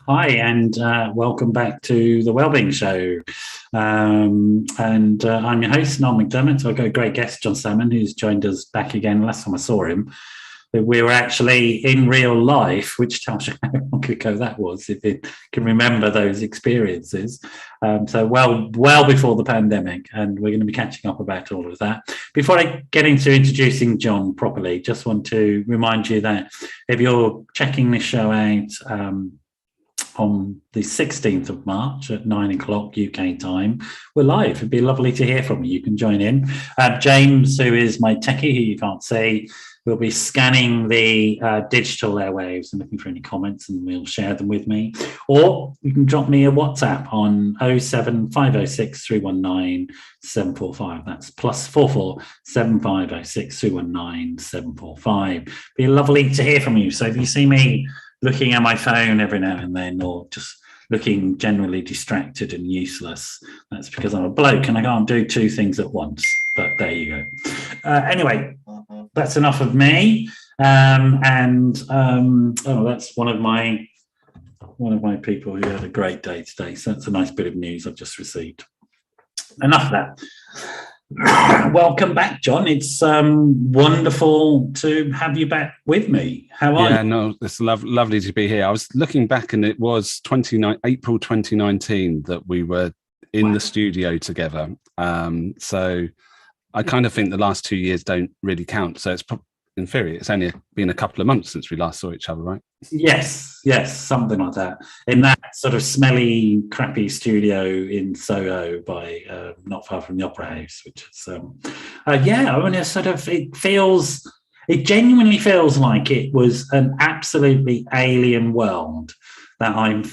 Hi, and welcome back to the Wellbeing Show. I'm your host, Noel McDermott. So I've got a great guest, John Salmon, who's joined us back again. Last time I saw him, we were actually in real life, which tells you how long ago that was, if you can remember those experiences. Well before the pandemic, and we're going to be catching up about all of that. Before I get into introducing John properly, just want to remind you that if you're checking this show out, on the 16th of March at 9 o'clock UK time. We're live. It'd be lovely to hear from you. You can join in. James, who is my techie, who you can't see, will be scanning the digital airwaves and looking for any comments, and we'll share them with me. Or you can drop me a WhatsApp on 07506 319 745. That's +44 7506 319 745. Be lovely to hear from you. So if you see me looking at my phone every now and then, or just looking generally distracted and useless, that's because I'm a bloke and I can't do two things at once. But there you go. Anyway, that's enough of me. That's one of my people who had a great day today. So that's a nice bit of news I've just received. Enough of that. Welcome back, John. It's wonderful to have you back with me. How are you? Yeah, no, it's lovely to be here. I was looking back, and it was April 2019 that we were in the studio together. So I kind of think the last 2 years don't really count. So it's in theory, it's only been a couple of months since we last saw each other, right? Yes, something like that. In that sort of smelly, crappy studio in Soho, by not far from the Opera House, which is it genuinely feels like it was an absolutely alien world that I'm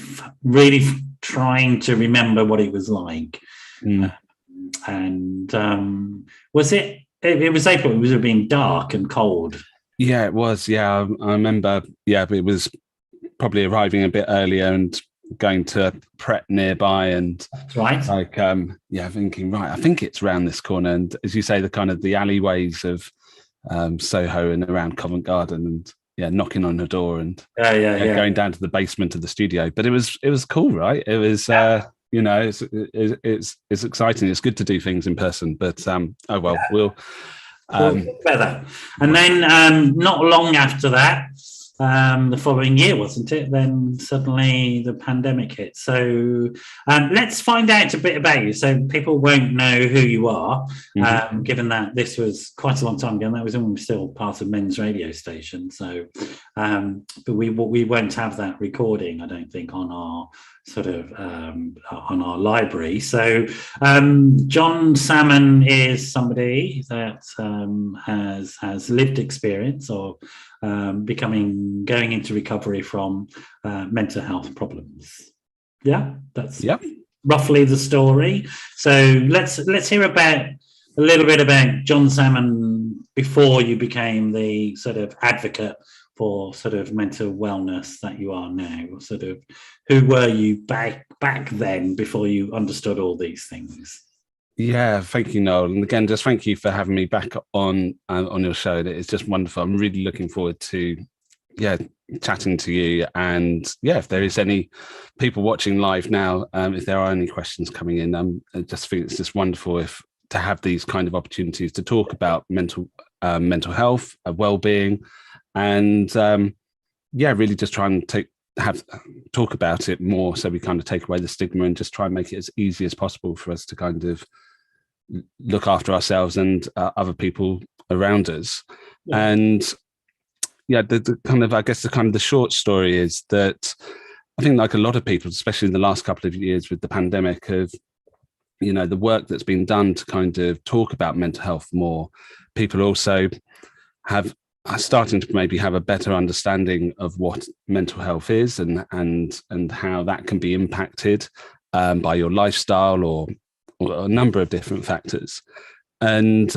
really trying to remember what it was like. Was it? It was April. It was being dark and cold. Yeah, it was. Yeah, I remember. Yeah, but it was probably arriving a bit earlier and going to Pret nearby, and that's right. Thinking, right, I think it's around this corner. And as you say, the kind of the alleyways of Soho and around Covent Garden, and knocking on the door and going down to the basement of the studio. But it was cool, right? It was. It's exciting. It's good to do things in person, but we'll better. And then not long after that, the following year, wasn't it? Then suddenly the pandemic hit. So let's find out a bit about you, so people won't know who you are, given that this was quite a long time ago, and that was when we were still part of Men's Radio Station. So, but we won't have that recording, I don't think, on our on our library. So John Salmon is somebody that has lived experience of going into recovery from mental health problems. That's roughly the story. So let's hear a little bit about John Salmon before you became the sort of advocate for sort of mental wellness that you are now. Sort of, who were you back then before you understood all these things? Yeah, thank you, Noel. And again, just thank you for having me back on your show. It's just wonderful. I'm really looking forward to chatting to you. And if there is any people watching live now, if there are any questions coming in, I just think it's just wonderful to have these kind of opportunities to talk about mental health, well-being, and really just try and talk about it more, so we kind of take away the stigma and just try and make it as easy as possible for us to kind of look after ourselves and other people around us. And the kind of, I guess, the short story is that I think, like a lot of people, especially in the last couple of years with the pandemic, of the work that's been done to kind of talk about mental health more, people also are starting to maybe have a better understanding of what mental health is and how that can be impacted by your lifestyle or a number of different factors. And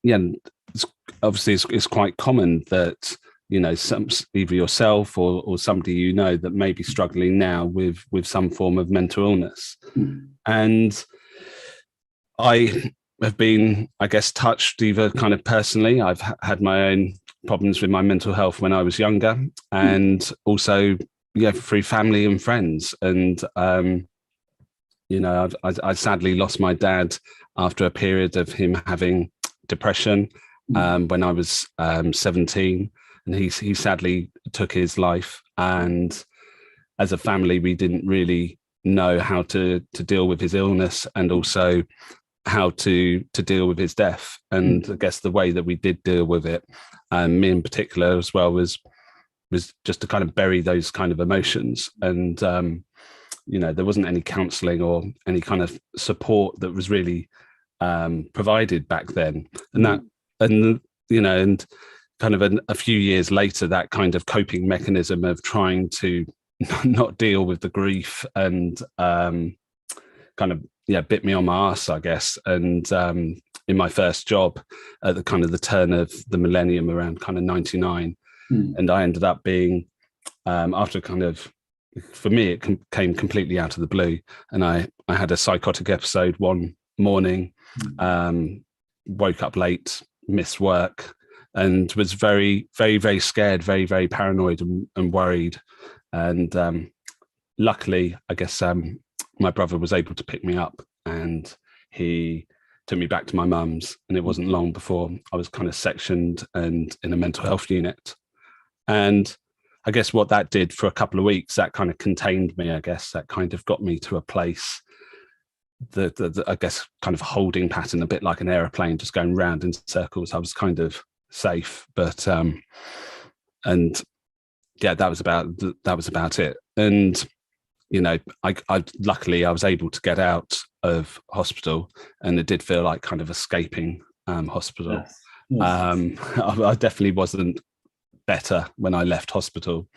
it's quite common that either yourself or somebody that may be struggling now with some form of mental illness. And I have been, I guess, touched either kind of personally. I've had my own problems with my mental health when I was younger, and also through family and friends. And I sadly lost my dad after a period of him having depression when I was 17, and he sadly took his life. And as a family, we didn't really know how to deal with his illness, and also how to deal with his death. And I guess the way that we did deal with it, me in particular as well, was just to kind of bury those kind of emotions. And there wasn't any counselling or any kind of support that was really provided back then. And kind of a few years later, that kind of coping mechanism of trying to not deal with the grief and kind of bit me on my arse, I guess. And in my first job at the kind of the turn of the millennium, around kind of 99, and I ended up being after kind of, for me, it came completely out of the blue, and I had a psychotic episode one morning, woke up late, missed work, and was very, very, very scared, very, very paranoid and worried. And luckily, I guess my brother was able to pick me up, and he took me back to my mum's, and it wasn't long before I was kind of sectioned and in a mental health unit. And I guess what that did for a couple of weeks, that kind of contained me. I guess that kind of got me to a place, the I guess kind of holding pattern, a bit like an aeroplane just going round in circles. I was kind of safe, but and yeah, that was about it. And I luckily I was able to get out of hospital, and it did feel like kind of escaping hospital. Yes. I definitely wasn't better when I left hospital,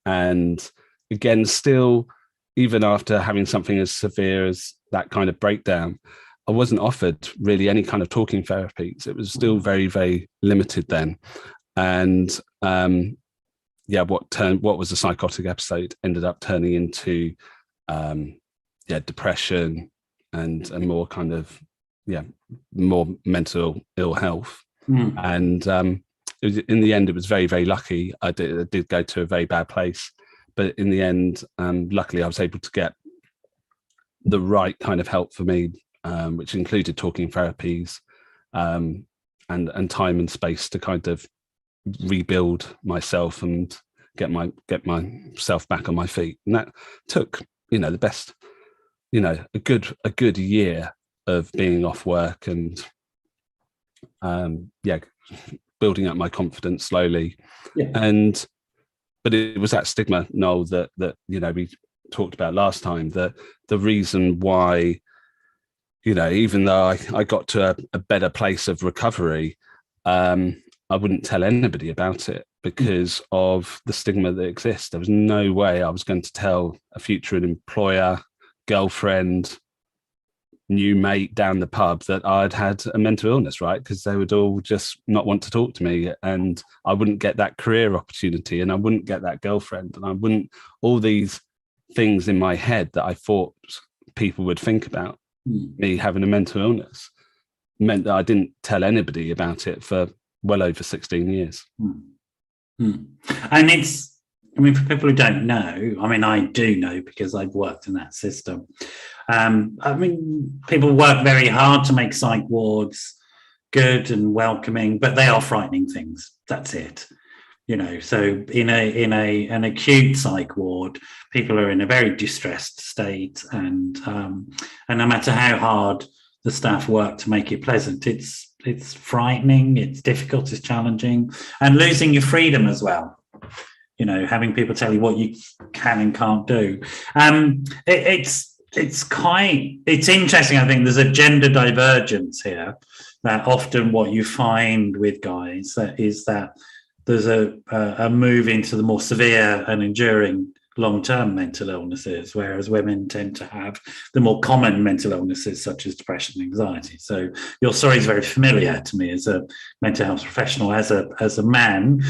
and again, still, even after having something as severe as that kind of breakdown, I wasn't offered really any kind of talking therapies. It was still very, very limited then. And what was a psychotic episode ended up turning into depression and more kind of more mental ill health. And in the end, it was very, very lucky. I did go to a very bad place, but in the end, luckily I was able to get the right kind of help for me, which included talking therapies, and time and space to kind of rebuild myself and get myself back on my feet. And that took, the best, a good year of being off work and building up my confidence slowly. But it was that stigma, Noel, that we talked about last time, that the reason why, even though I got to a better place of recovery, I wouldn't tell anybody about it because of the stigma that exists. There was no way I was going to tell a future employer, girlfriend, new mate down the pub that I'd had a mental illness, right? Because they would all just not want to talk to me, and I wouldn't get that career opportunity, and I wouldn't get that girlfriend, and I wouldn't, all these things in my head that I thought people would think about me having a mental illness meant that I didn't tell anybody about it for well over 16 years. And for people who don't know, I do know because I've worked in that system. People work very hard to make psych wards good and welcoming, but they are frightening things. That's it. So in an acute psych ward, people are in a very distressed state, and no matter how hard the staff work to make it pleasant, it's frightening, it's difficult, it's challenging, and losing your freedom as well. Having people tell you what you can and can't do. It's interesting. I think there's a gender divergence here. That often what you find with guys is that there's a move into the more severe and enduring long-term mental illnesses, whereas women tend to have the more common mental illnesses such as depression and anxiety. So your story is very familiar to me as a mental health professional. As a man,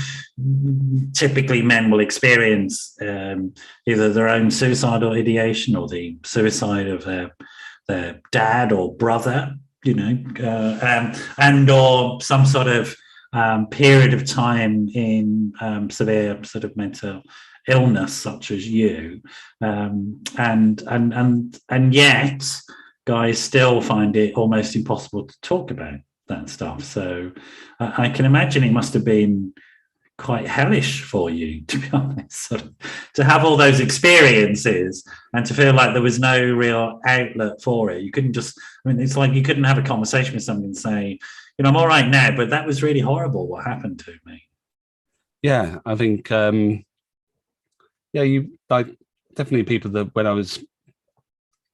typically men will experience either their own suicidal ideation or the suicide of their dad or brother, and or some sort of period of time in severe sort of mental illness such as you, and yet guys still find it almost impossible to talk about that stuff. So I can imagine it must have been quite hellish for you, to be honest, sort of, to have all those experiences and to feel like there was no real outlet for it. You couldn't just, I mean, it's like you couldn't have a conversation with somebody and say, you know, I'm all right now, but that was really horrible what happened to me. Yeah, I think, you like definitely people that when I was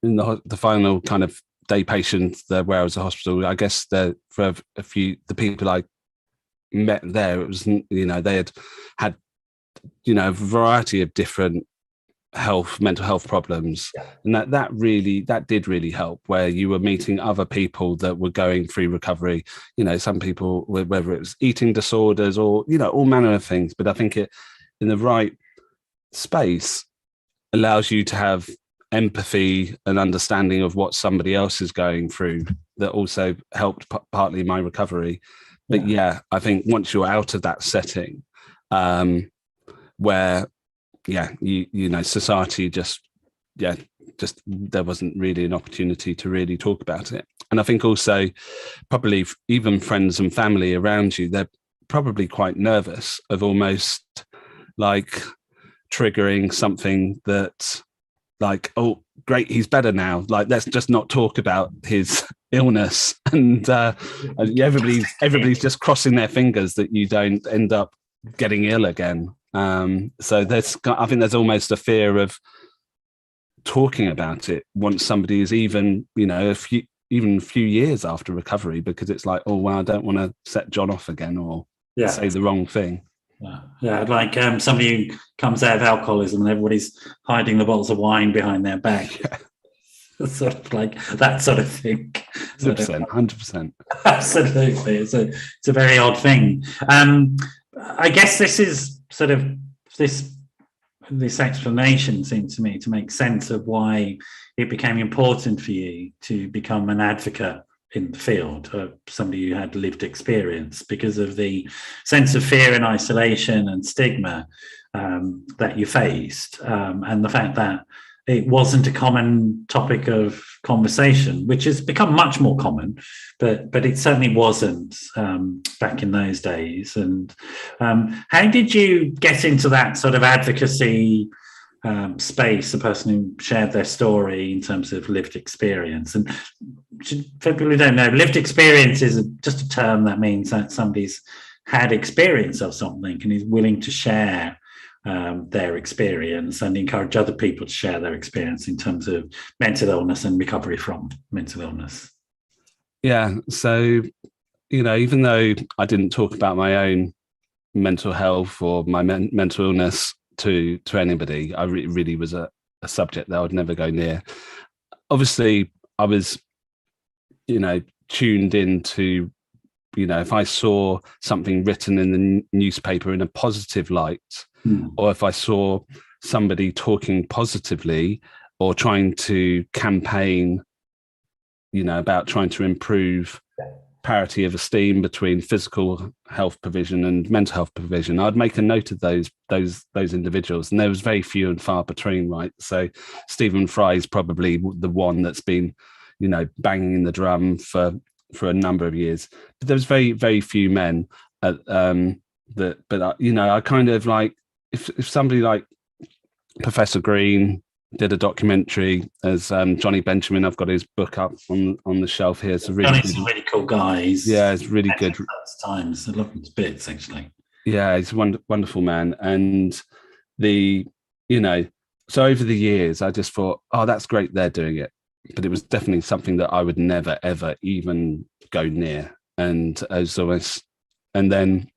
in the final kind of day patient there where I was at hospital, I guess for a few, the people I met there, it was, you know, they had, you know, a variety of different mental health problems, and that did really help, where you were meeting other people that were going through recovery, you know, some people, whether it was eating disorders or, you know, all manner of things. But I think it, in the right space, allows you to have empathy and understanding of what somebody else is going through, that also helped partly my recovery. But yeah, I think once you're out of that setting, where you know, society just there wasn't really an opportunity to really talk about it. And I think also probably even friends and family around you, they're probably quite nervous of almost like triggering something that, like, oh great, he's better now, like let's just not talk about his illness, and everybody's just crossing their fingers that you don't end up getting ill again. So I think there's almost a fear of talking about it once somebody is even, you know, a few years after recovery, because it's like, oh well, I don't want to set John off again or say the wrong thing. Yeah, like somebody who comes out of alcoholism and everybody's hiding the bottles of wine behind their back. Sort of like that sort of thing. 100%. Absolutely. It's a very odd thing. I guess this is sort of this explanation seems to me to make sense of why it became important for you to become an advocate in the field, somebody who had lived experience, because of the sense of fear and isolation and stigma that you faced, and the fact that it wasn't a common topic of conversation, which has become much more common, but it certainly wasn't back in those days. And how did you get into that sort of advocacy space, a person who shared their story in terms of lived experience? And for people who don't know, lived experience is just a term that means that somebody's had experience of something and is willing to share their experience and encourage other people to share their experience in terms of mental illness and recovery from mental illness. Yeah, so, you know, even though I didn't talk about my own mental health or my mental illness to anybody, I really was a subject that I would never go near. Obviously, I was, you know, tuned into, you know, if I saw something written in the newspaper in a positive light, or if I saw somebody talking positively or trying to campaign, you know, about trying to improve parity of esteem between physical health provision and mental health provision, I'd make a note of those individuals, and there was very few and far between, right? So Stephen Fry is probably the one that's been, you know, banging the drum for a number of years, but there was very, very few men you know, I kind of like, if somebody like Professor Green did a documentary as Johnny Benjamin, I've got his book up on the shelf here. It's really cool guy. It's really good. Times I love him to bits, actually. Yeah, he's a wonderful man. And you know, so over the years, I just thought, oh, that's great, they're doing it. But it was definitely something that I would never, ever even go near. And as almost, and then,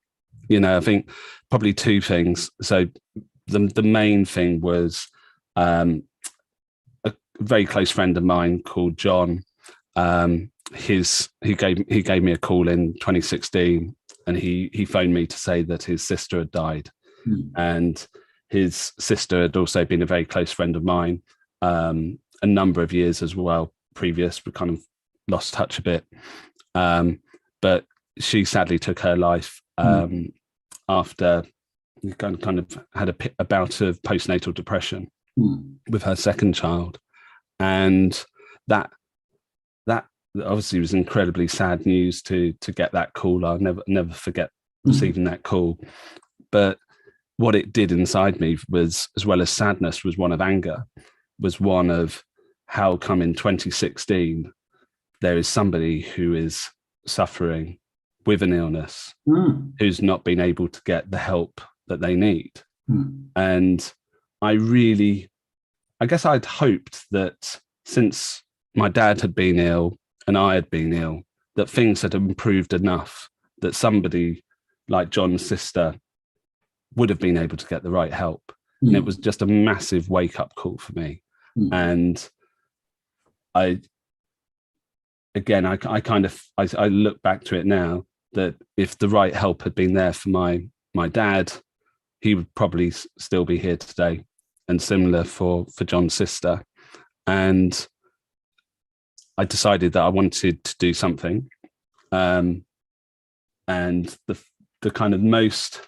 you know, I think probably two things. So the main thing was a very close friend of mine called John. He gave me a call in 2016, and he phoned me to say that his sister had died, and his sister had also been a very close friend of mine. A number of years as well previous, we kind of lost touch a bit, but she sadly took her life after kind of had a bout of postnatal depression Mm. with her second child, and that obviously was incredibly sad news to get that call. I'll never forget receiving that call. But what it did inside me was, as well as sadness, was one of anger, was one of how come in 2016 there is somebody who is suffering with an illness, who's not been able to get the help that they need. And I guess I'd hoped that since my dad had been ill and I had been ill, that things had improved enough that somebody like John's sister would have been able to get the right help. And it was just a massive wake-up call for me. And I look back to it now, that if the right help had been there for my dad, he would probably still be here today. And similar for John's sister. And I decided that I wanted to do something. And the kind of most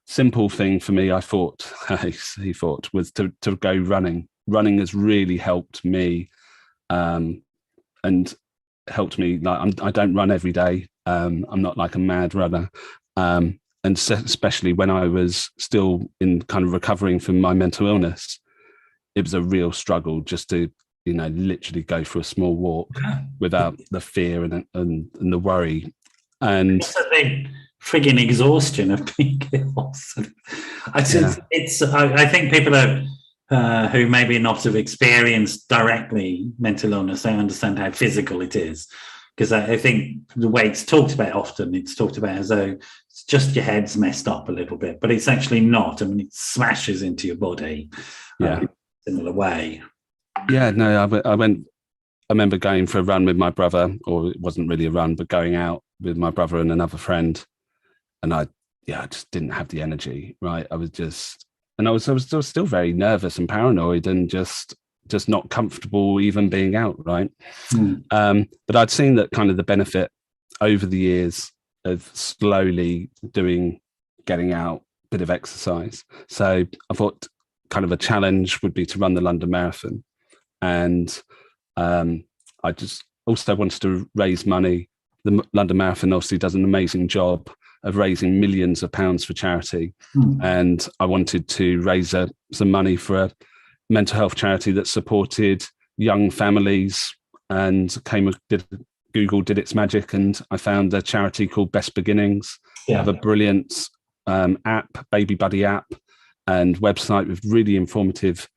simple thing for me, he thought, was to go running. Running has really helped me, and helped me. Like I don't run every day. I'm not like a mad runner. And especially when I was still in kind of recovering from my mental illness, it was a real struggle just to, literally go for a small walk without the fear and the worry. And also the frigging exhaustion of being ill. I think people who maybe not have experienced directly mental illness, they understand how physical it is. Because I think the way it's talked about often, it's talked about as though it's just your head's messed up a little bit, but it's actually not. I mean, it smashes into your body in a similar way. Yeah, no, I remember going for a run with my brother, or it wasn't really a run, but going out with my brother and another friend. And I just didn't have the energy, right? I was still very nervous and paranoid and just not comfortable even being out, right? But I'd seen that kind of the benefit over the years of slowly getting out, bit of exercise. So I thought kind of a challenge would be to run the London Marathon. And I just also wanted to raise money. The London Marathon obviously does an amazing job of raising millions of pounds for charity. And I wanted to raise some money for a mental health charity that supported young families, and Google did its magic, and I found a charity called Best Beginnings. They have a brilliant app, Baby Buddy app, and website with really informative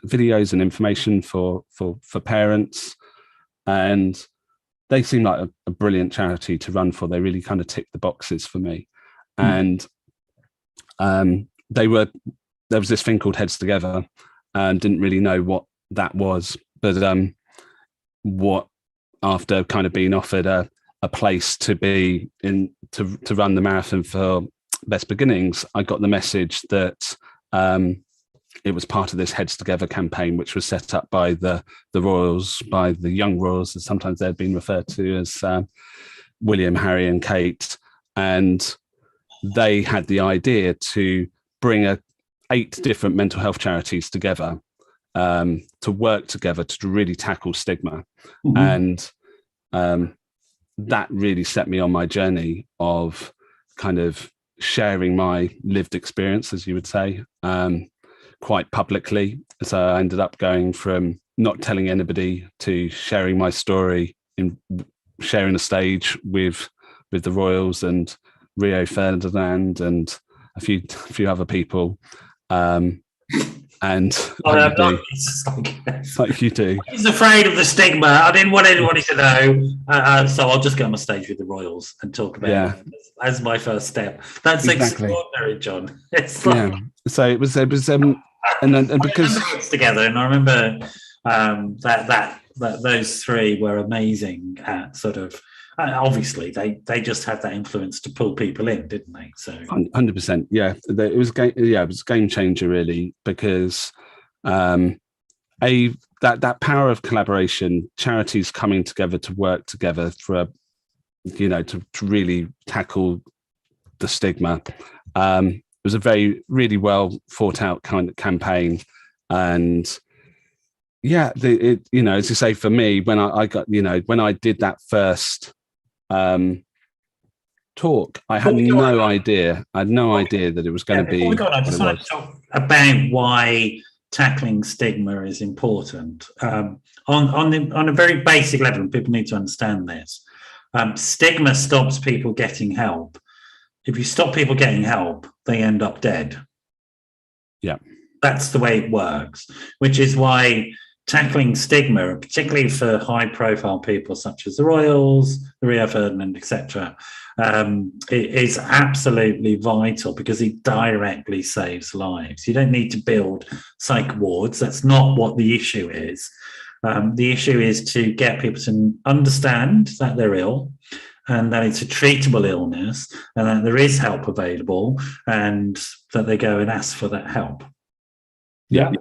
videos and information for parents. And they seem like a brilliant charity to run for. They really kind of tick the boxes for me. And there was this thing called Heads Together, and didn't really know what that was. But after kind of being offered a place to be in to run the marathon for Best Beginnings, I got the message that it was part of this Heads Together campaign, which was set up by the Royals, by the young Royals, as sometimes they've been referred to as William, Harry and Kate. And they had the idea to bring 8 different mental health charities together to work together to really tackle stigma. And that really set me on my journey of kind of sharing my lived experience, as you would say, quite publicly. So I ended up going from not telling anybody to sharing my story, in sharing a stage with the Royals and Rio Ferdinand and a few other people. And like you do. He's afraid of the stigma. I didn't want anybody to know, so I'll just go on stage with the Royals and talk about it as my first step. That's extraordinary, John. It's like, so it was, and because it's together, and I remember that those 3 were amazing at sort of. Obviously, they just had that influence to pull people in, didn't they? So 100%, yeah. It was a game changer, really, because that power of collaboration, charities coming together to work together for to really tackle the stigma, It was a really well thought out kind of campaign. And yeah, as you say, for me, when I got, when I did that first talk, I had no idea. I had no idea that it was going to be. I just want to talk about why tackling stigma is important on a very basic level. And people need to understand this. Stigma stops people getting help. If you stop people getting help, they end up dead. Yeah, that's the way it works. Which is why tackling stigma, particularly for high-profile people such as the Royals, the Rio Ferdinand, etc., is absolutely vital because it directly saves lives. You don't need to build psych wards. That's not what the issue is. The issue is to get people to understand that they're ill and that it's a treatable illness and that there is help available and that they go and ask for that help. Yeah.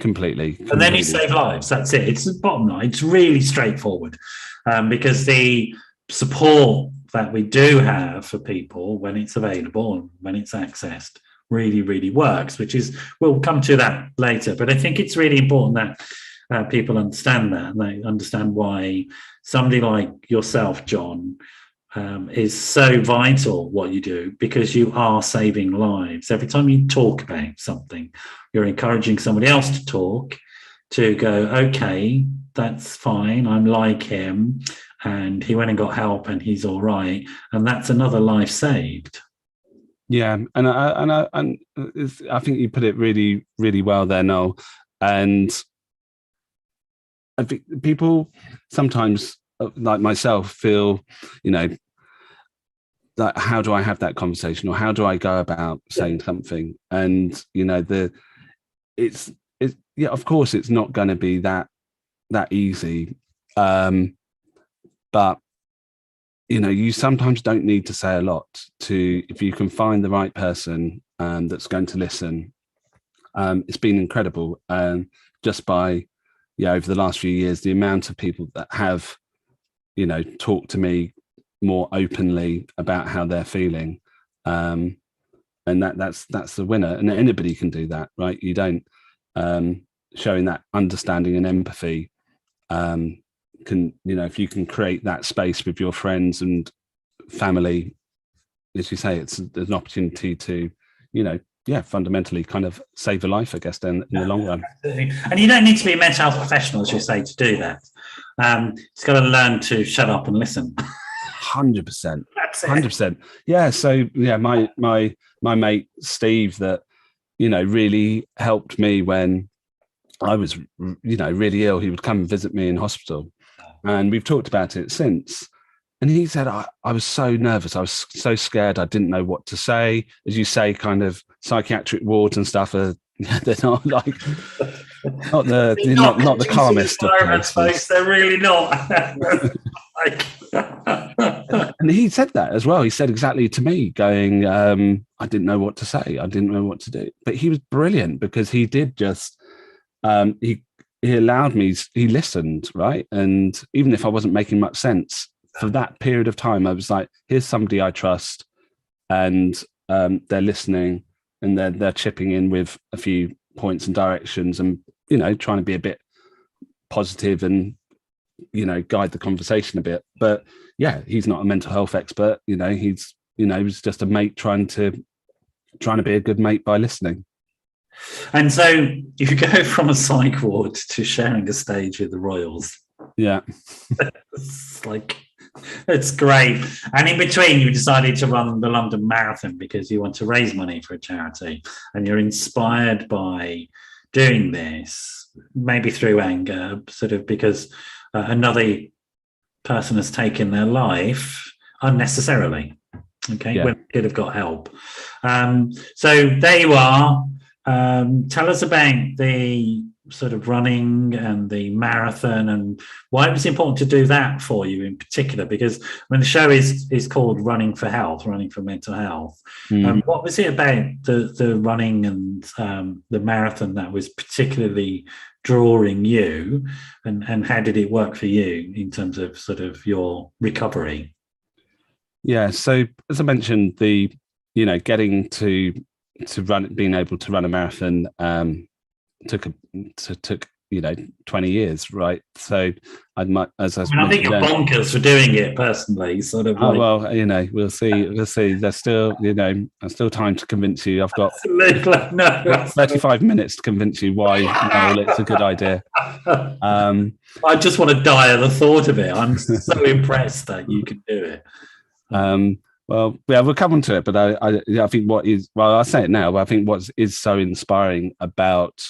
Completely. And then you save lives. That's it. It's the bottom line. It's really straightforward because the support that we do have for people when it's available and when it's accessed really, really works, which is, we'll come to that later. But I think it's really important that people understand that, and they understand why somebody like yourself, John, is so vital what you do, because you are saving lives. Every time you talk about something, you're encouraging somebody else to talk, to go, okay, that's fine, I'm like him, and he went and got help and he's all right, and that's another life saved. Yeah, and I think you put it really, really well there, Noel. And I think people sometimes, like myself, feel, that how do I have that conversation, or how do I go about saying something? And it's of course it's not going to be that easy, but you sometimes don't need to say a lot if you can find the right person that's going to listen. It's been incredible, just by over the last few years, the amount of people that have talked to me more openly about how they're feeling, and that's the winner. And anybody can do that, right? You don't showing that understanding and empathy can, if you can create that space with your friends and family, as you say, it's an opportunity to fundamentally kind of save a life, I guess, then in the long run. Absolutely. And you don't need to be a mental health professional, as you say, to do that. It's got to learn to shut up and listen. 100%. 100%. Yeah. So my mate Steve, that really helped me when I was really ill. He would come and visit me in hospital, and we've talked about it since. And he said, I was so nervous. I was so scared. I didn't know what to say. As you say, kind of psychiatric wards and stuff are, they're not like, not the calmest of places. They're really not. And he said that as well. He said exactly to me, going, I didn't know what to say. I didn't know what to do. But he was brilliant, because he did just, he allowed me, he listened, right? And even if I wasn't making much sense, for that period of time, I was like, here's somebody I trust, and they're listening, and they're chipping in with a few points and directions, and trying to be a bit positive and guide the conversation a bit. But yeah, he's not a mental health expert. He's he's just a mate trying to be a good mate by listening. And so if you go from a psych ward to sharing a stage with the Royals, yeah, it's great. And in between, you decided to run the London Marathon because you want to raise money for a charity, and you're inspired by doing this, maybe through anger, sort of because another person has taken their life unnecessarily. Okay, when they could have got help. So there you are. Tell us about the sort of running and the marathon, and why it was important to do that for you in particular, because the show is called Running for Health, Running for Mental Health. What was it about the running and the marathon that was particularly drawing you, and how did it work for you in terms of sort of your recovery? Yeah, so as I mentioned, the getting to run, being able to run a marathon took 20 years, right? So I think you're bonkers for doing it personally, sort of. Oh, well, we'll see. There's still, there's still time to convince you. I've got 35 minutes to convince you why, Noel, it's a good idea. I just want to die at the thought of it. I'm so impressed that you can do it. Well, yeah, we'll come on to it, but I think I'll say it now, but I think what is so inspiring about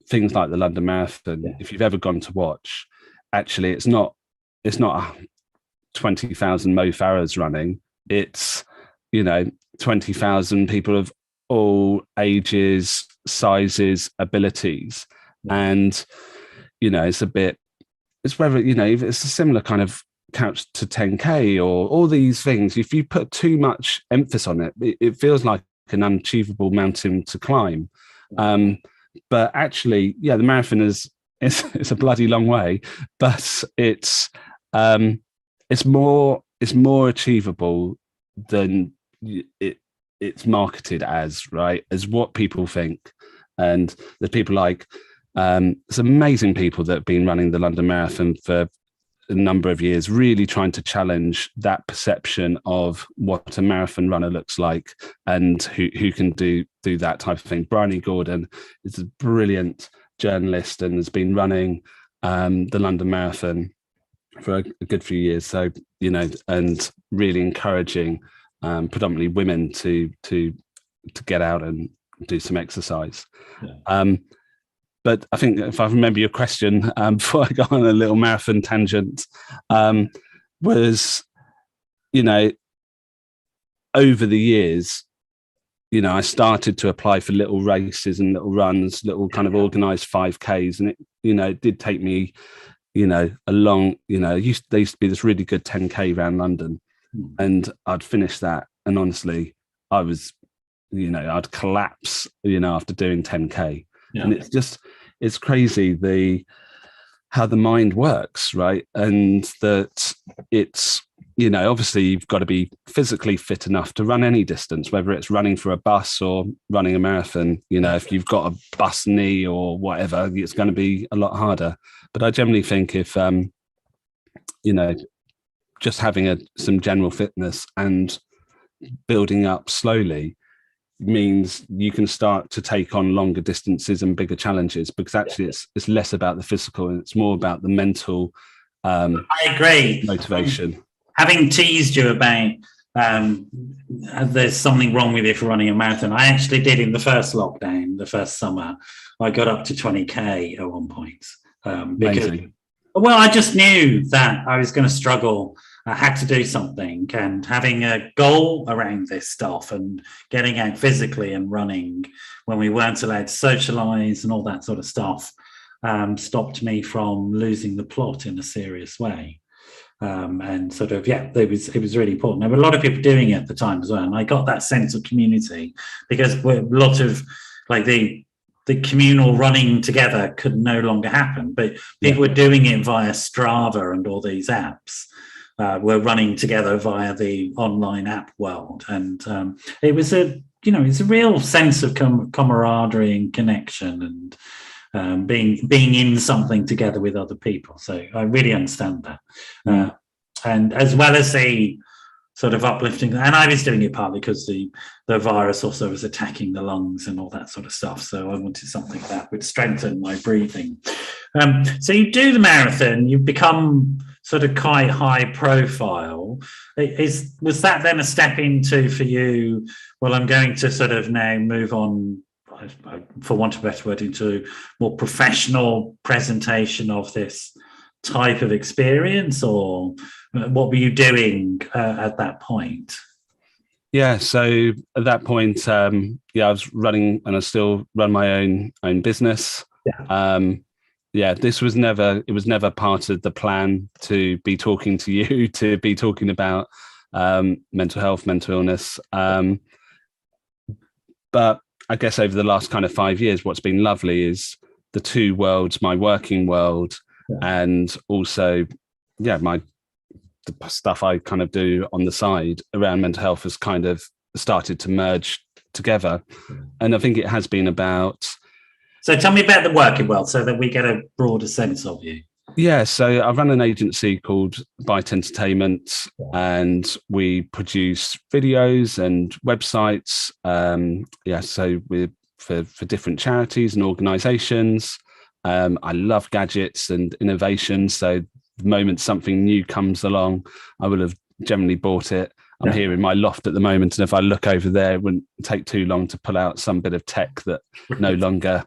things like the London Marathon, if you've ever gone to watch, actually, it's not 20,000 Mo Farahs running. It's 20,000 people of all ages, sizes, abilities, and it's a similar kind of couch to 10K or all these things. If you put too much emphasis on it, it feels like an unachievable mountain to climb. But actually, the marathon is a bloody long way, but it's more achievable than it's marketed as, right? As what people think. And there's people like some amazing people that have been running the London Marathon for a number of years, really trying to challenge that perception of what a marathon runner looks like and who can do that type of thing. Bryony Gordon is a brilliant journalist and has been running the London Marathon for a good few years. So, and really encouraging predominantly women to get out and do some exercise. Yeah. But I think if I remember your question before I go on a little marathon tangent, was, over the years, I started to apply for little races and little runs, little kind of organised 5Ks. And it did take me, a long, there used to be this really good 10K around London. And I'd finish that. And honestly, I was, I'd collapse, after doing 10K. Yeah. And it's crazy how the mind works, right? And that it's, obviously you've got to be physically fit enough to run any distance, whether it's running for a bus or running a marathon. If you've got a bus knee or whatever, it's going to be a lot harder. But I generally think if, just having some general fitness and building up slowly means you can start to take on longer distances and bigger challenges, because actually it's less about the physical and it's more about the mental I agree. Motivation. Having teased you about there's something wrong with you for running a marathon, I actually did in the first lockdown, the first summer. I got up to 20K at one point because I just knew that I was going to struggle. I had to do something, and having a goal around this stuff and getting out physically and running when we weren't allowed to socialise and all that sort of stuff stopped me from losing the plot in a serious way. And sort of, it was really important. There were a lot of people doing it at the time as well, and I got that sense of community because a lot of like the communal running together could no longer happen, but people were doing it via Strava and all these apps. Were running together via the online app world, and it was it's a real sense of camaraderie and connection, and being in something together with other people. So I really understand that, and as well as the sort of uplifting, and I was doing it partly because the virus also was attacking the lungs and all that sort of stuff. So I wanted something that would strengthen my breathing. So you do the marathon, you become sort of quite high profile. Was that then a step into for you, well, I'm going to sort of now move on, for want of a better word, into more professional presentation of this type of experience, or what were you doing at that point? Yeah, so at that point, I was running, and I still run my own business. This was never part of the plan to be talking to you, to be talking about mental health, mental illness. But I guess over the last kind of 5 years, what's been lovely is the two worlds, my working world and also, the stuff I kind of do on the side around mental health has kind of started to merge together. And I think it has been about. So tell me about the working world so that we get a broader sense of you. Yeah, so I run an agency called Byte Entertainment, and we produce videos and websites. So we're for different charities and organisations. I love gadgets and innovation. So the moment something new comes along, I will have generally bought it. I'm here in my loft at the moment, and if I look over there, it wouldn't take too long to pull out some bit of tech that no longer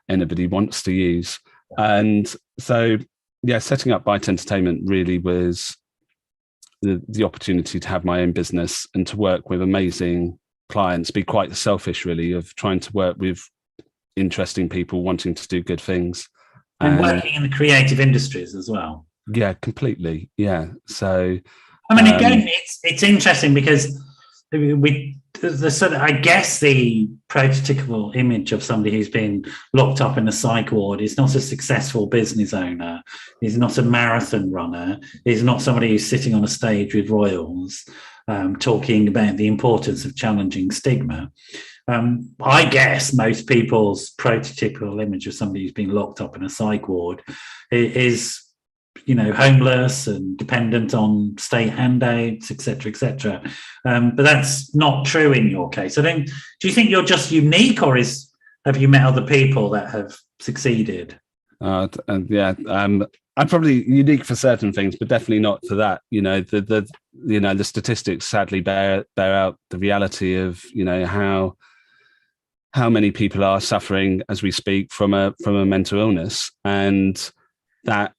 anybody wants to use. And so, setting up Byte Entertainment really was the opportunity to have my own business and to work with amazing clients, be quite selfish, really, of trying to work with interesting people wanting to do good things. And working in the creative industries as well. Yeah, completely. Yeah. So, I mean, again, it's interesting because I guess the prototypical image of somebody who's been locked up in a psych ward is not a successful business owner, is not a marathon runner, is not somebody who's sitting on a stage with royals talking about the importance of challenging stigma. I guess most people's prototypical image of somebody who's been locked up in a psych ward is homeless and dependent on state handouts, etc. But that's not true in your case. Do you think you're just unique, or have you met other people that have succeeded? I'm probably unique for certain things, but definitely not for that. The statistics sadly bear out the reality of how many people are suffering as we speak from a mental illness, and that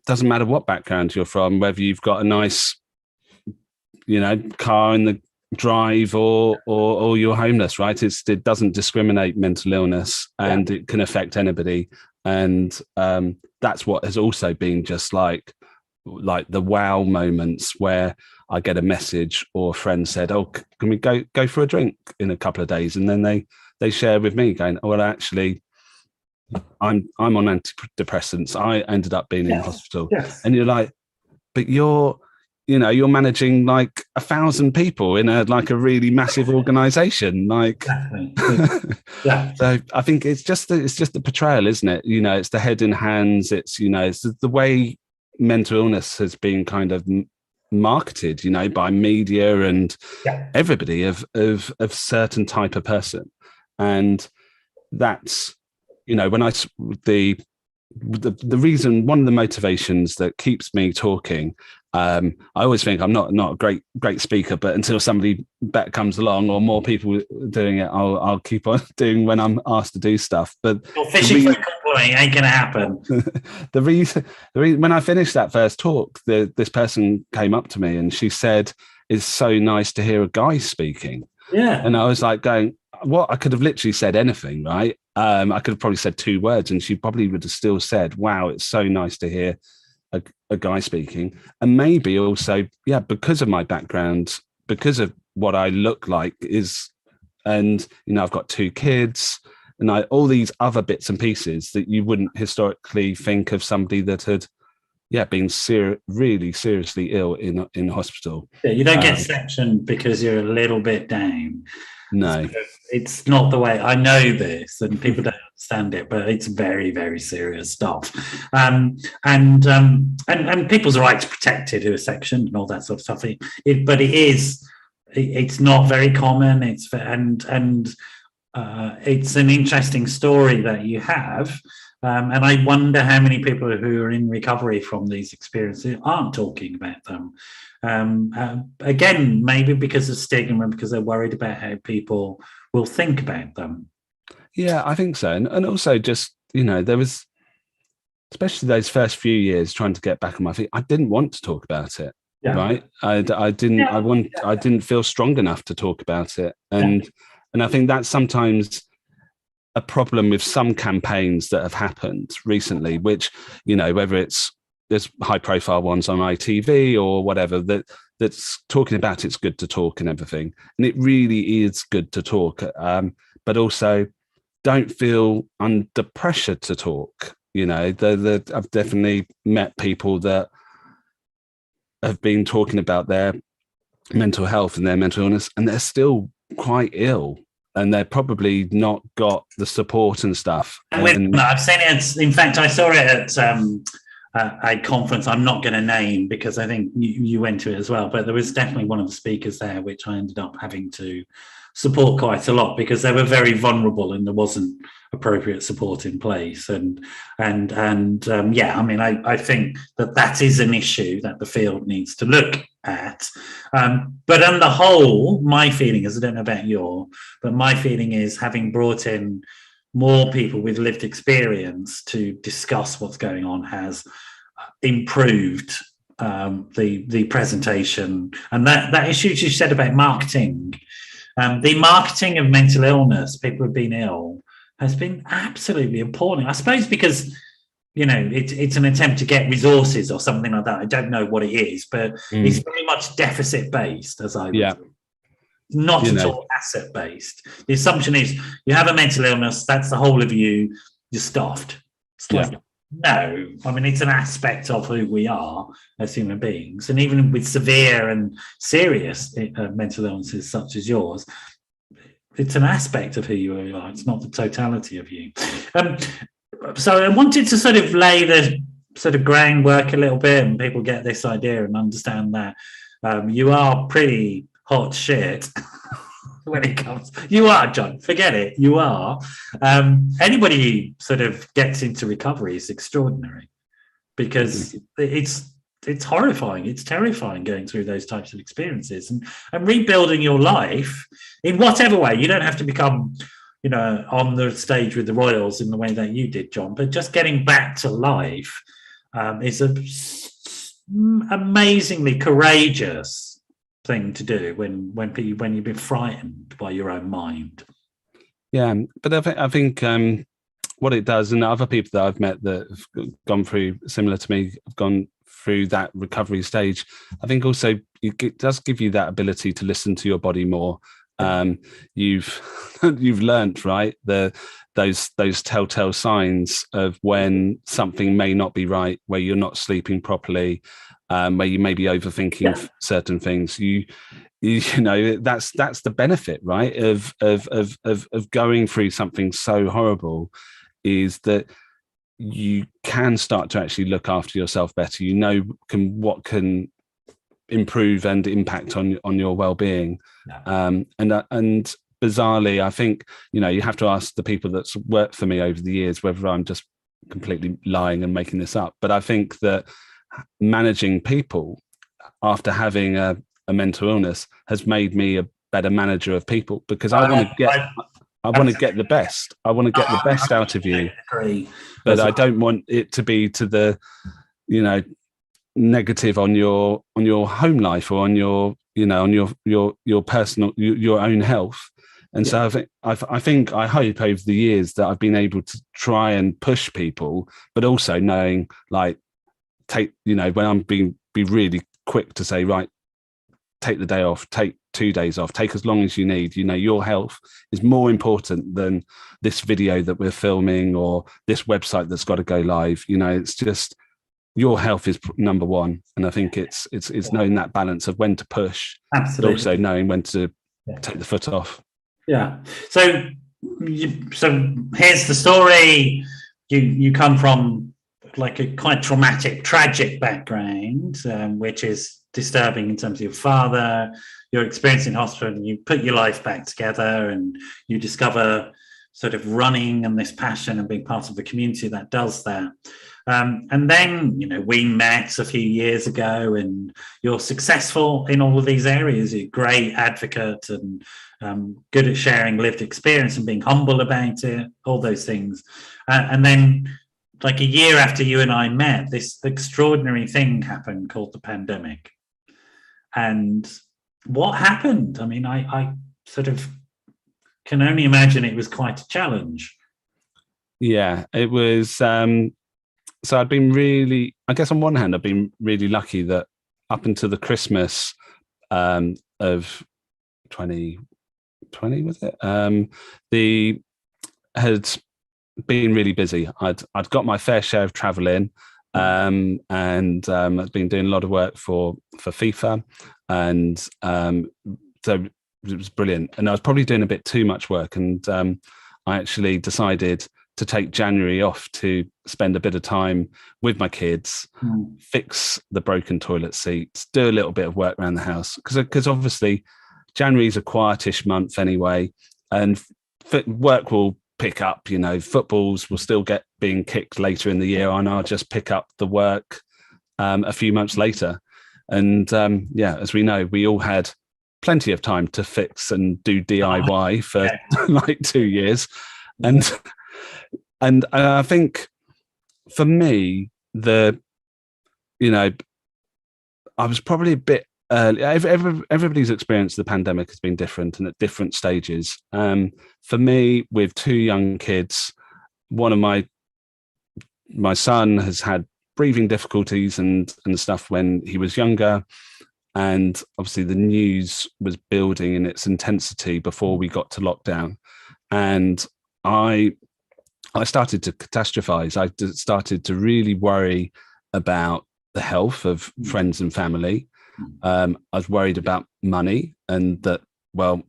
doesn't matter what background you're from, whether you've got a nice, car in the drive or you're homeless, right? It doesn't discriminate, mental illness, and it can affect anybody. And that's what has also been just like the wow moments where I get a message or a friend said, "Oh, can we go for a drink in a couple of days?" And then they share with me going, "Oh, well, actually, I'm on antidepressants. I ended up being in hospital." And you're like, but you're managing like 1,000 people in a really massive organization. So I think it's just the portrayal, isn't it? It's the head in hands. It's the way mental illness has been kind of marketed, by media and everybody of certain type of person. And that's, when the reason, one of the motivations that keeps me talking, I always think I'm not a great speaker, but until somebody better comes along or more people doing it, I'll keep on doing when I'm asked to do stuff. But you're fishing for a compliment, ain't gonna happen. The reason when I finished that first talk, this person came up to me and she said, "It's so nice to hear a guy speaking." Yeah. And I was like going, what? I could have literally said anything, right? I could have probably said 2 words and she probably would have still said, "Wow, it's so nice to hear a guy speaking." And maybe also, because of my background, because of what I look like and I've got 2 kids and all these other bits and pieces that you wouldn't historically think of somebody that had been really seriously ill in hospital. Yeah, you don't get sectioned because you're a little bit down. No, it's not the way. I know this, and people don't understand it, but it's very, very serious stuff. And people's rights protected who are sectioned and all that sort of stuff. But it's not very common. It's an interesting story that you have. And I wonder how many people who are in recovery from these experiences aren't talking about them. Again, maybe because of stigma, because they're worried about how people will think about them. Yeah, I think so. And also just, there was, especially those first few years trying to get back on my feet, I didn't want to talk about it. Yeah. Right. I didn't feel strong enough to talk about it. And I think that's sometimes a problem with some campaigns that have happened recently, which, whether there's high profile ones on ITV or whatever that's talking about it's good to talk and everything. And it really is good to talk. But also don't feel under pressure to talk. I've definitely met people that have been talking about their mental health and their mental illness, and they're still quite ill, and they're probably not got the support and stuff. And I've seen it. In fact, I saw it at a conference I'm not going to name because I think you went to it as well. But there was definitely one of the speakers there, which I ended up having to support quite a lot because they were very vulnerable and there wasn't appropriate support in place. And yeah, I mean, I think that is an issue that the field needs to look at. But on the whole, my feeling is, I don't know about but my feeling is, having brought in more people with lived experience to discuss what's going on has improved the presentation. And that issue you said about marketing, the marketing of mental illness, people who've been ill, has been absolutely appalling. I suppose because, it's an attempt to get resources or something like that. I don't know what it is, but it's very much deficit based, as I would not at all asset based. The assumption is you have a mental illness, that's the whole of you, you're stuffed. It's like, no, I mean, it's an aspect of who we are as human beings. And even with severe and serious mental illnesses such as yours, it's an aspect of who you are. It's not the totality of you. So I wanted to sort of lay the sort of groundwork a little bit and people get this idea and understand that you are pretty hot shit when it comes. You are, John. Forget it. You are. Anybody who sort of gets into recovery is extraordinary because it's horrifying. It's terrifying going through those types of experiences and rebuilding your life in whatever way. You don't have to become, on the stage with the Royals in the way that you did, John, but just getting back to life is an amazingly courageous thing to do when you've been frightened by your own mind. Yeah, but I think what it does, and other people that I've met that have gone through similar to me, have gone through that recovery stage, I think also it does give you that ability to listen to your body more. You've learnt, right, those telltale signs of when something may not be right, where you're not sleeping properly, where you may be overthinking certain things. You know, that's the benefit, right, of going through something so horrible, is that you can start to actually look after yourself better. What can improve and impact on your well-being. And bizarrely, I think, you have to ask the people that's worked for me over the years whether I'm just completely lying and making this up. But I think that managing people after having a mental illness has made me a better manager of people, because I want to get the best. I want to get the best out of you. But I don't want it to be to the, negative on your home life or on your personal, your own health. And so I hope over the years that I've been able to try and push people, but also knowing, like, when I'm be really quick to say, right, take the day off, take 2 days off, take as long as you need. Your health is more important than this video that we're filming or this website that's got to go live. It's just, your health is number one. And I think it's knowing that balance of when to push, but also knowing when to take the foot off. Yeah. So here's the story. You come from like a quite traumatic, tragic background, which is disturbing in terms of your father, your experience in hospital, and you put your life back together and you discover sort of running and this passion and being part of the community that does that. And then, we met a few years ago and you're successful in all of these areas. You're a great advocate and good at sharing lived experience and being humble about it, all those things. And then, like a year after you and I met, this extraordinary thing happened called the pandemic. And what happened? I mean, I sort of can only imagine it was quite a challenge. Yeah, it was. So I'd been really, I guess on one hand, I've been really lucky that up until the Christmas of 2020, was it? Had been really busy. I'd got my fair share of travel in. and I've been doing a lot of work for FIFA, and so it was brilliant. And I was probably doing a bit too much work, and I actually decided to take January off to spend a bit of time with my kids, fix the broken toilet seats, do a little bit of work around the house, because obviously January is a quietish month anyway, and work will pick up. Footballs will still get being kicked later in the year, and I'll just pick up the work a few months later. And as we know, we all had plenty of time to fix and do DIY for like 2 years. And I think for me, I was probably a bit early. Everybody's experience of the pandemic has been different and at different stages. For me, with 2 young kids, one of my son has had breathing difficulties and stuff when he was younger. And obviously the news was building in its intensity before we got to lockdown. And I started to catastrophize. I started to really worry about the health of friends and family. I was worried about money, and that, well,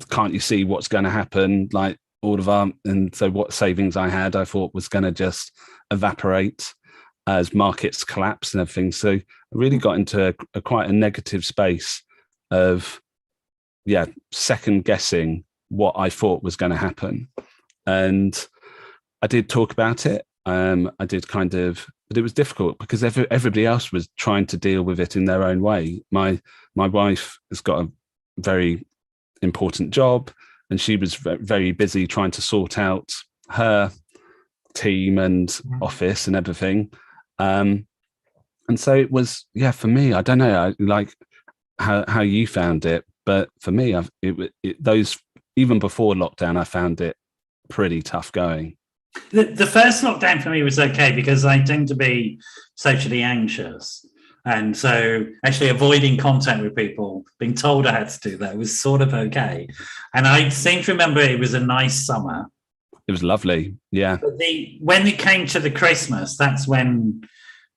can't you see what's going to happen? Like and so what savings I had, I thought was going to just evaporate as markets collapse and everything. So I really got into quite a negative space of, second guessing what I thought was going to happen. And I did talk about it. I did but it was difficult because everybody else was trying to deal with it in their own way. My wife has got a very important job, and she was very busy trying to sort out her team and office and everything. And so it was, for me, I don't know, I like how you found it, but for me, those, even before lockdown, I found it pretty tough going. The first lockdown for me was okay because I tend to be socially anxious. And so actually avoiding contact with people, being told I had to do that, was sort of okay. And I seem to remember it was a nice summer. It was lovely, yeah. But when it came to the Christmas, that's when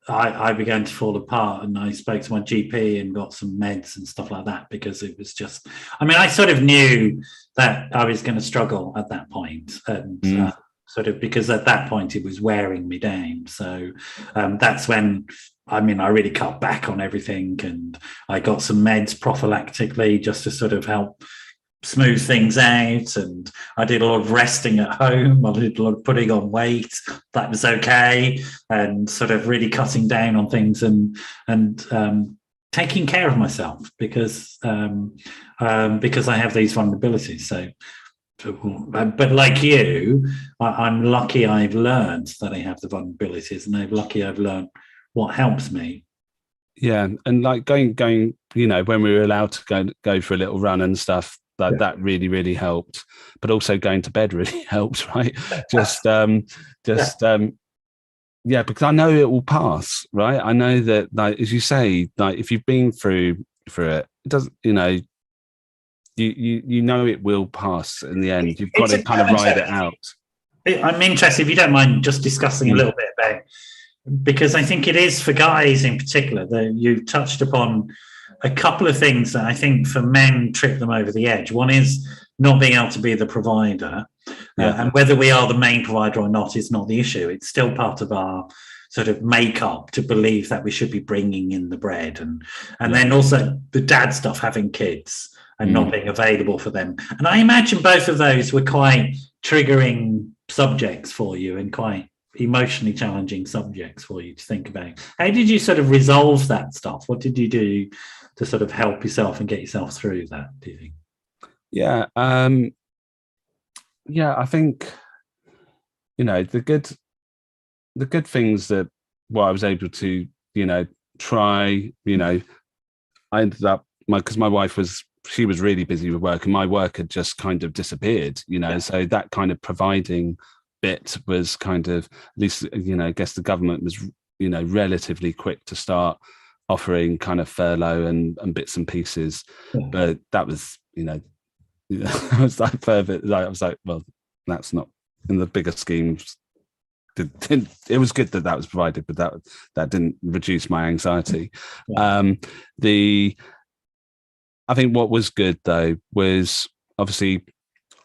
I began to fall apart, and I spoke to my GP and got some meds and stuff like that, because it was just, I sort of knew that I was going to struggle at that point, and sort of because at that point it was wearing me down. So that's when, I really cut back on everything, and I got some meds prophylactically just to sort of help smooth things out, and I did a lot of resting at home. I did a lot of putting on weight. That was okay, and sort of really cutting down on things and taking care of myself because I have these vulnerabilities. So, but like you, I'm lucky I've learned that I have the vulnerabilities, and I'm lucky I've learned what helps me. Yeah, and like going, when we were allowed to go for a little run and stuff, that really, really helped. But also going to bed really helped, right? Because I know it will pass, right? I know that, like, as you say, like, if you've been through it, it doesn't, you know it will pass in the end. You've got to kind of ride it out. I'm interested, if you don't mind, just discussing a little bit about, because I think it is for guys in particular that you touched upon a couple of things that I think for men trip them over the edge. One is not being able to be the provider, and whether we are the main provider or not is not the issue. It's still part of our sort of makeup to believe that we should be bringing in the bread, and then also the dad stuff, having kids and not being available for them. And I imagine both of those were quite triggering subjects for you and quite emotionally challenging subjects for you to think about. How did you sort of resolve that stuff? What did you do to sort of help yourself and get yourself through that, do you think? Yeah, I think, the good things that I was able to, try, I ended up, because my wife she was really busy with work, and my work had just kind of disappeared, so that kind of providing bit was kind of, at least, I guess the government was, relatively quick to start offering kind of furlough and bits and pieces. But that was, I was like further, I was like, well, that's not in the bigger schemes. it was good that was provided, but that didn't reduce my anxiety. Yeah. I think what was good though was obviously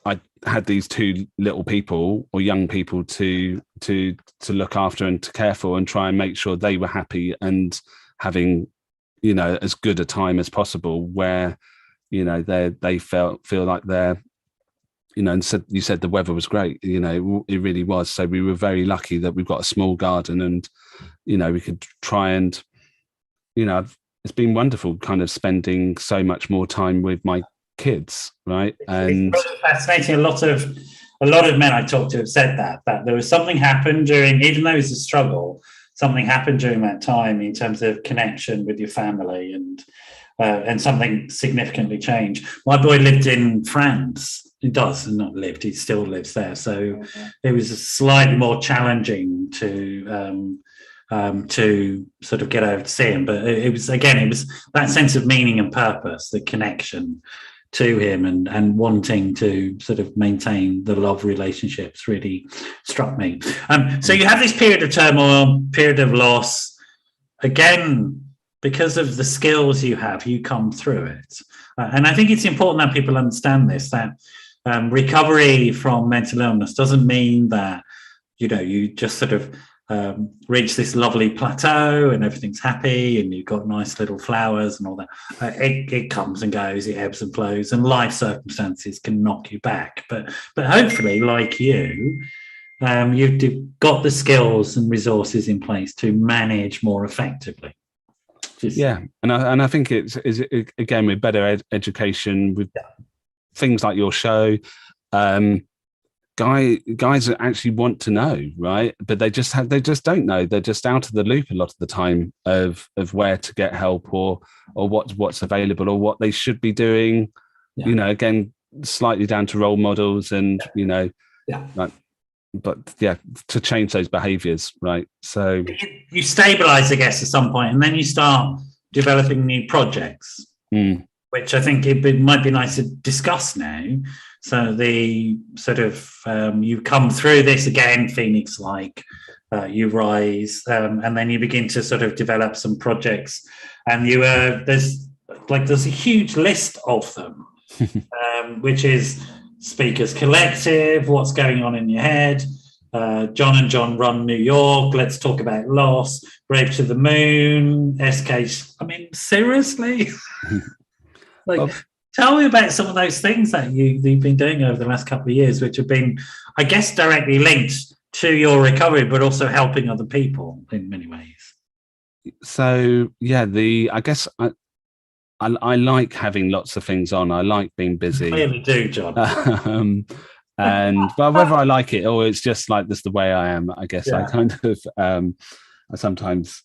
I had these two little people or young people to look after and to care for and try and make sure they were happy and having, you know, as good a time as possible, where, you know, they feel like they're, you know, and you said the weather was great, you know, it really was. So we were very lucky that we've got a small garden and, you know, we could try and, you know, it's been wonderful kind of spending so much more time with my kids, right? And it's really fascinating. A lot of men I talked to have said that there was something happened during, even though it's a struggle, something happened during that time in terms of connection with your family, and something significantly changed. My boy lived in France. He does, and not lived. He still lives there. So it was slightly more challenging to sort of get over to see him. But it was that sense of meaning and purpose, the connection to him, and wanting to sort of maintain the love relationships really struck me. So you have this period of turmoil, period of loss. Again, because of the skills you have, you come through it. And I think it's important that people understand this, that recovery from mental illness doesn't mean that, you know, you just sort of reach this lovely plateau and everything's happy and you've got nice little flowers and all that. It comes and goes, it ebbs and flows, and life circumstances can knock you back. But hopefully, like you, you've got the skills and resources in place to manage more effectively. Yeah, and I think it's again with better education, with things like your show, guys that actually want to know, right? But they just don't know. They're just out of the loop a lot of the time of where to get help or what's available or what they should be doing. Yeah. You know, again, slightly down to role models and you know, like. But yeah, to change those behaviors, right? So you stabilize, I guess, at some point, and then you start developing new projects, which I think it might be nice to discuss now. So the sort of you come through this again, Phoenix, like you rise, and then you begin to sort of develop some projects, and there's a huge list of them, which is Speakers Collective, What's Going On in Your Head, John and John Run New York, Let's Talk About Loss, Brave to the Moon, SK. I mean, seriously? Tell me about some of those things that you've been doing over the last couple of years, which have been, I guess, directly linked to your recovery, but also helping other people in many ways. So, yeah, I guess I like having lots of things on. I like being busy. You clearly do, John. And but whether I like it or it's just like this the way I am, I guess I kind of I sometimes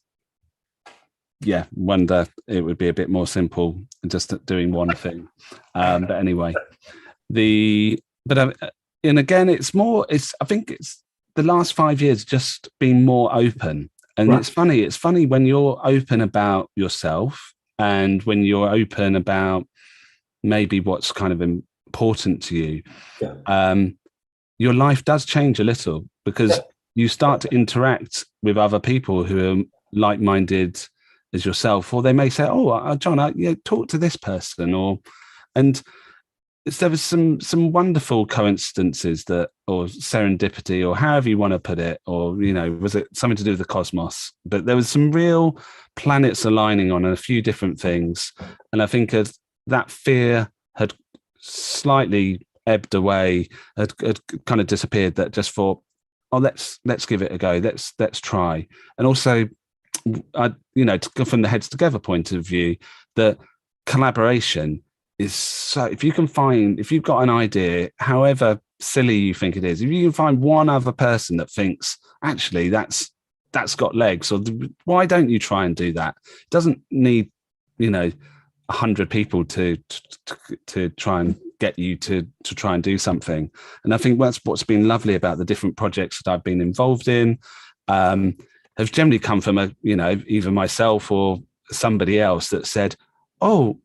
wonder it would be a bit more simple just doing one thing. But anyway, and again, I think it's the last 5 years just being more open. And It's funny when you're open about yourself and when you're open about maybe what's kind of important to you, your life does change a little because you start to interact with other people who are like-minded as yourself, or they may say, "Oh, John, talk to this person," and there was some wonderful coincidences or serendipity, or however you want to put it, or you know, was it something to do with the cosmos? But there was some real planets aligning on a few different things, and I think as that fear had slightly ebbed away, had kind of disappeared, that just thought, let's give it a go, let's try. And also, to go from the Heads Together point of view, that collaboration is so, if you've got an idea, however silly you think it is, if you can find one other person that thinks actually that's got legs, or why don't you try and do that? It doesn't need 100 people to try and get you to try and do something. And I think that's what's been lovely about the different projects that I've been involved in, have generally come from either myself or somebody else that said, "Oh,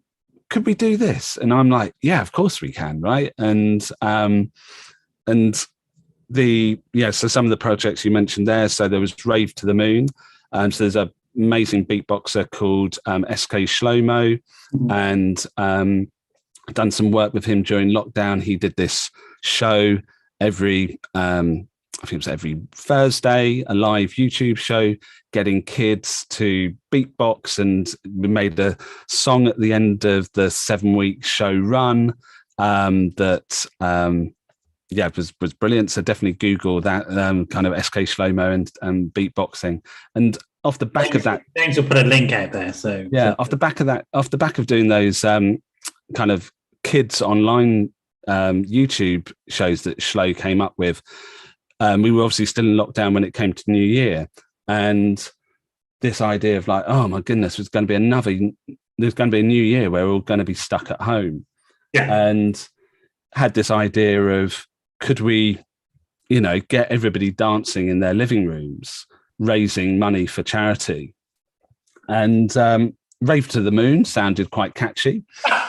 could we do this?" And I'm like, "Yeah, of course we can," right? And so some of the projects you mentioned there. So there was Rave to the Moon. So there's a amazing beatboxer called SK Shlomo, and done some work with him during lockdown. He did this show every I think it was every Thursday, a live YouTube show, getting kids to beatbox, and we made a song at the end of the 7-week show run that was brilliant. So definitely Google that kind of SK Shlomo and beatboxing. And off the back of that, James will put a link out there. So off the back of doing those kind of kids online YouTube shows that Shlo came up with, we were obviously still in lockdown when it came to New Year, and this idea of like, oh my goodness, there's going to be a new year where we're all going to be stuck at home, and had this idea of, could we, get everybody dancing in their living rooms, raising money for charity. And Rave to the Moon sounded quite catchy.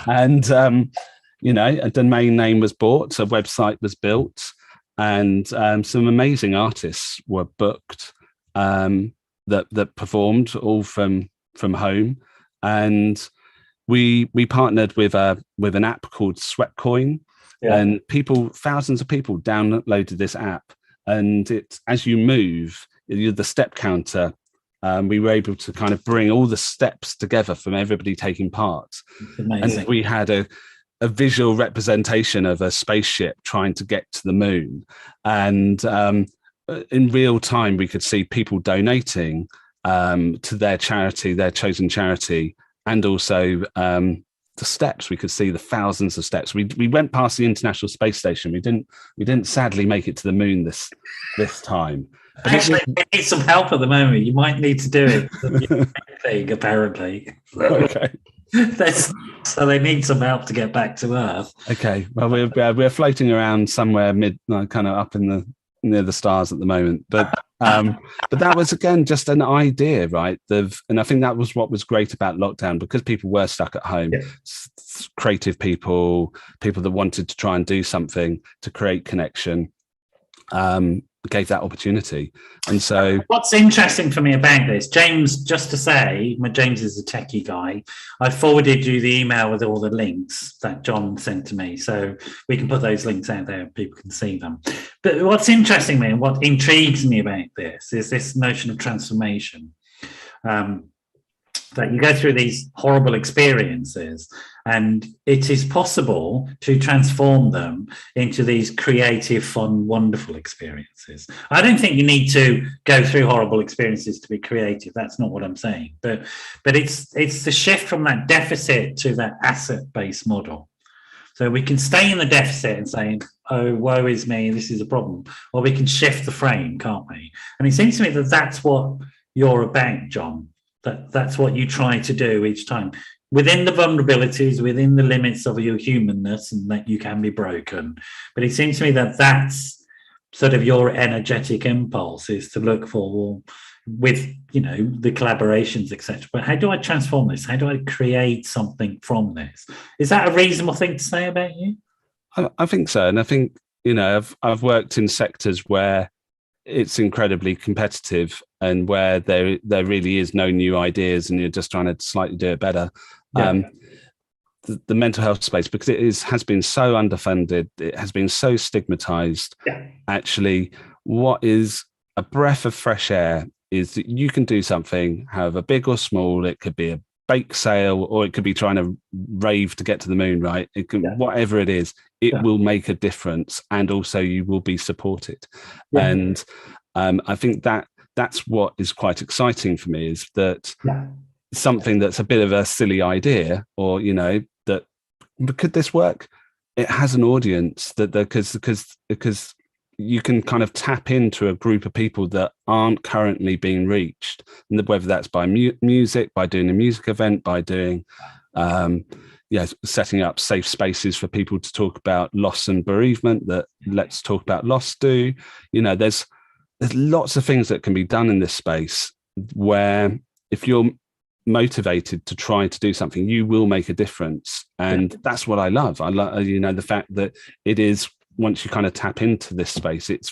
And, a domain name was bought, a website was built, and some amazing artists were booked that performed all from home. And we partnered with an app called Sweatcoin. And thousands of people downloaded this app, and as you move, the step counter, we were able to kind of bring all the steps together from everybody taking part. And we had a visual representation of a spaceship trying to get to the moon. And in real time, we could see people donating to their charity, their chosen charity, and also the steps. We could see the thousands of steps. We went past the International Space Station. We didn't sadly make it to the moon this time. But actually, we need some help at the moment. You might need to do it. Thing, apparently. Okay. So they need some help to get back to Earth. Okay. Well, we're floating around somewhere kind of up near the stars at the moment, but that was, again, just an idea, right? And I think that was what was great about lockdown, because people were stuck at home. Creative people that wanted to try and do something to create connection, gave that opportunity. And so what's interesting for me about this, James, just to say, James is a techie guy, I forwarded you the email with all the links that John sent to me, so we can put those links out there, people can see them. But what's interesting me and what intrigues me about this is this notion of transformation, that you go through these horrible experiences, and it is possible to transform them into these creative, fun, wonderful experiences. I don't think you need to go through horrible experiences to be creative. That's not what I'm saying. But it's the shift from that deficit to that asset-based model. So we can stay in the deficit and say, oh, woe is me, this is a problem. Or we can shift the frame, can't we? And it seems to me that that's what you're about, John. That's what you try to do each time, within the vulnerabilities, within the limits of your humanness, and that you can be broken. But it seems to me that that's sort of your energetic impulse, is to look for, well, with the collaborations, etc. But how do I transform this? How do I create something from this? Is that a reasonable thing to say about you? I think so, and I think I've worked in sectors where it's incredibly competitive, and where there really is no new ideas, and you're just trying to slightly do it better. The mental health space, because it has been so underfunded, it has been so stigmatized. Actually, what is a breath of fresh air is that you can do something, however big or small. It could be a bake sale, or it could be trying to rave to get to the moon, right? It can, whatever it is, it will make a difference, and also you will be supported. And I think that's what is quite exciting for me, is that something that's a bit of a silly idea, or that could this work? It has an audience, that because you can kind of tap into a group of people that aren't currently being reached, and whether that's by music, by doing a music event, by doing setting up safe spaces for people to talk about loss and bereavement, that Let's Talk About Loss do. There's lots of things that can be done in this space, where if you're motivated to try to do something, you will make a difference. And that's what I love. I love, the fact that it is once you kind of tap into this space, it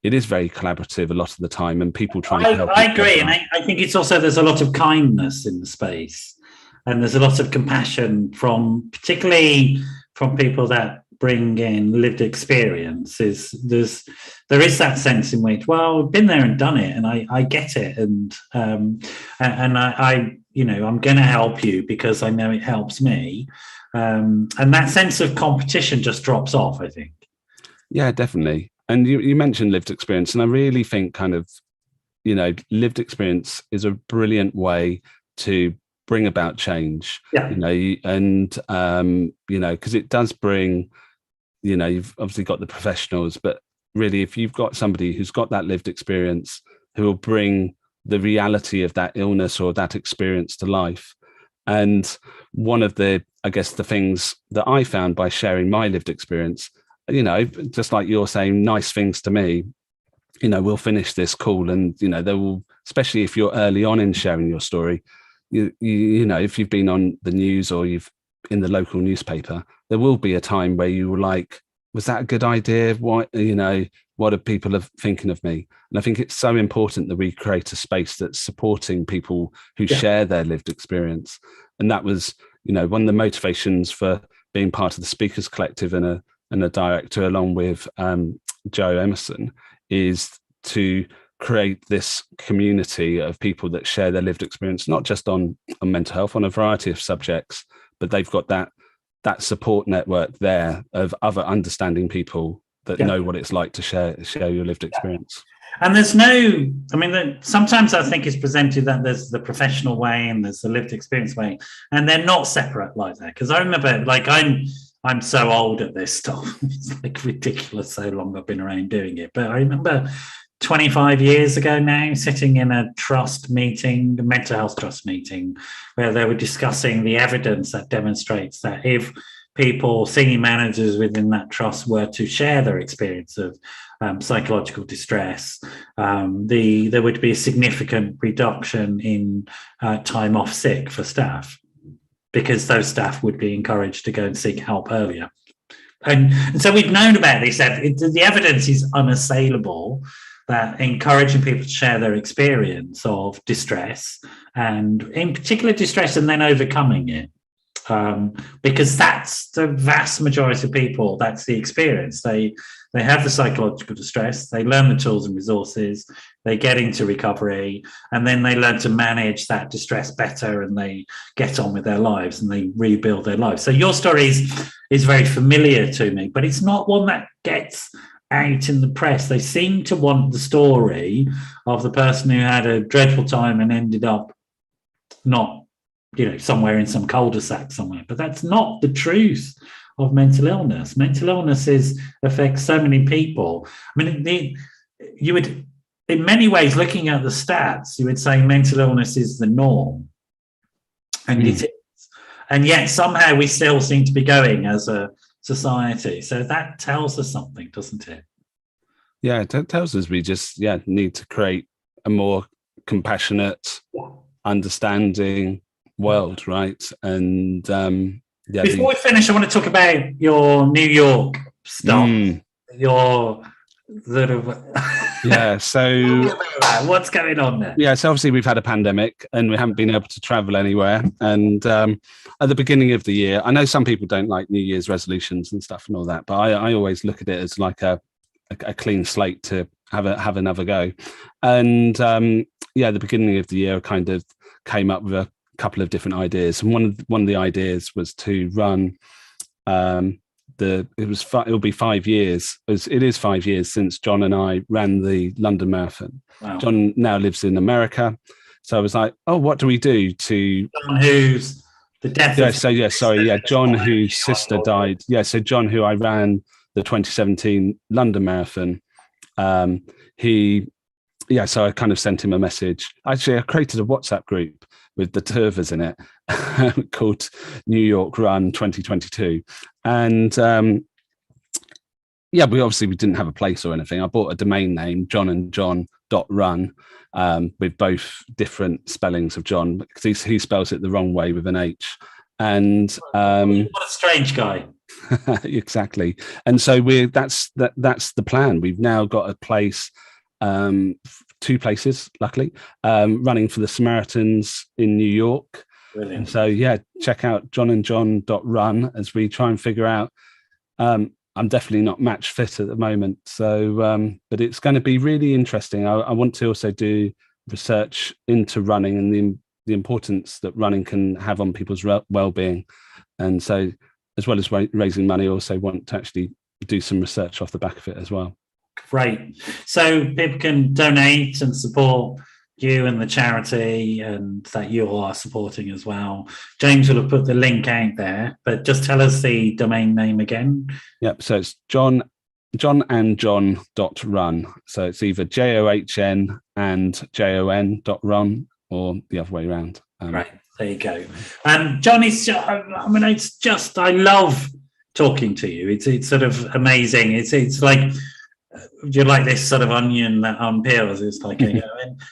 is very collaborative a lot of the time, and people try to help. I agree, and I think it's also, there's a lot of kindness in the space, and there's a lot of compassion particularly from people that bring in lived experiences. There is that sense in which, well, we've been there and done it, and I get it, and I I'm going to help you because I know it helps me, and that sense of competition just drops off, I think. Yeah, definitely. And you mentioned lived experience, and I really think kind of, lived experience is a brilliant way to bring about change. Yeah. Because it does bring, you've obviously got the professionals, but really, if you've got somebody who's got that lived experience, who will bring the reality of that illness or that experience to life. And one of the things that I found by sharing my lived experience, just like you're saying nice things to me, we'll finish this call, and they will, especially if you're early on in sharing your story, if you've been on the news or you've in the local newspaper, there will be a time where you were like, was that a good idea? What are people thinking of me? And I think it's so important that we create a space that's supporting people who share their lived experience. And that was, one of the motivations for being part of the Speakers Collective and a director, along with Joe Emerson, is to create this community of people that share their lived experience, not just on mental health, on a variety of subjects, but they've got that support network there of other understanding people that know what it's like to share your lived experience. And there's sometimes I think it's presented that there's the professional way and there's the lived experience way, and they're not separate like that. Because I remember, I'm so old at this stuff. It's like ridiculous so long I've been around doing it. But I remember 25 years ago now, sitting in a trust meeting, a mental health trust meeting, where they were discussing the evidence that demonstrates that if people, senior managers within that trust, were to share their experience of psychological distress, there would be a significant reduction in time off sick for staff, because those staff would be encouraged to go and seek help earlier. And so we've known about this. The evidence is unassailable that encouraging people to share their experience of distress, and in particular distress, and then overcoming it, because that's the vast majority of people. That's the experience. They have the psychological distress, they learn the tools and resources, they get into recovery, and then they learn to manage that distress better, and they get on with their lives and they rebuild their lives. So your story is very familiar to me, but it's not one that gets out in the press. They seem to want the story of the person who had a dreadful time and ended up not, somewhere in some cul-de-sac somewhere. But that's not the truth of mental illness. Mental illness affects so many people. You would, in many ways, looking at the stats, you would say mental illness is the norm. And it is. And yet somehow we still seem to be going as a society. So that tells us something, doesn't it? Yeah, it tells us we just need to create a more compassionate, understanding world, right? And before we finish, I want to talk about your New York stuff. Your sort of so what's going on there? So obviously we've had a pandemic and we haven't been able to travel anywhere, and at the beginning of the year, I know some people don't like New Year's resolutions and stuff and all that, but I always look at it as like a clean slate to have another go. And the beginning of the year, I kind of came up with a couple of different ideas, and one of the ideas was to run it will be 5 years. It is 5 years since John and I ran the London Marathon. Wow. John now lives in America, so I was like, "Oh, what do we do to?" John, who's the death? John, whose sister died. So John, who I ran the 2017 London Marathon. So I kind of sent him a message. Actually, I created a WhatsApp group with the two of us in it called New York Run 2022. And we didn't have a place or anything. I bought a domain name, johnandjohn.run, with both different spellings of John, because he spells it the wrong way with an H. And what a strange guy. Exactly. And so that's the plan. We've now got a place, two places, luckily, running for the Samaritans in New York. Brilliant. And so, yeah, check out johnandjohn.run as we try and figure out. I'm definitely not match fit at the moment. So, but it's going to be really interesting. I want to also do research into running and the importance that running can have on people's well-being. And so, as well as raising money, I also want to actually do some research off the back of it as well. Great. So people can donate and support you and the charity, and that you are supporting as well. James will have put the link out there, but just tell us the domain name again. Yep. So it's johnandjohn.run. So it's either JOHN and JON.run or the other way around. Right. There you go. John, it's just, I love talking to you. It's sort of amazing. It's like, you're like this sort of onion that unpeels. It's like, and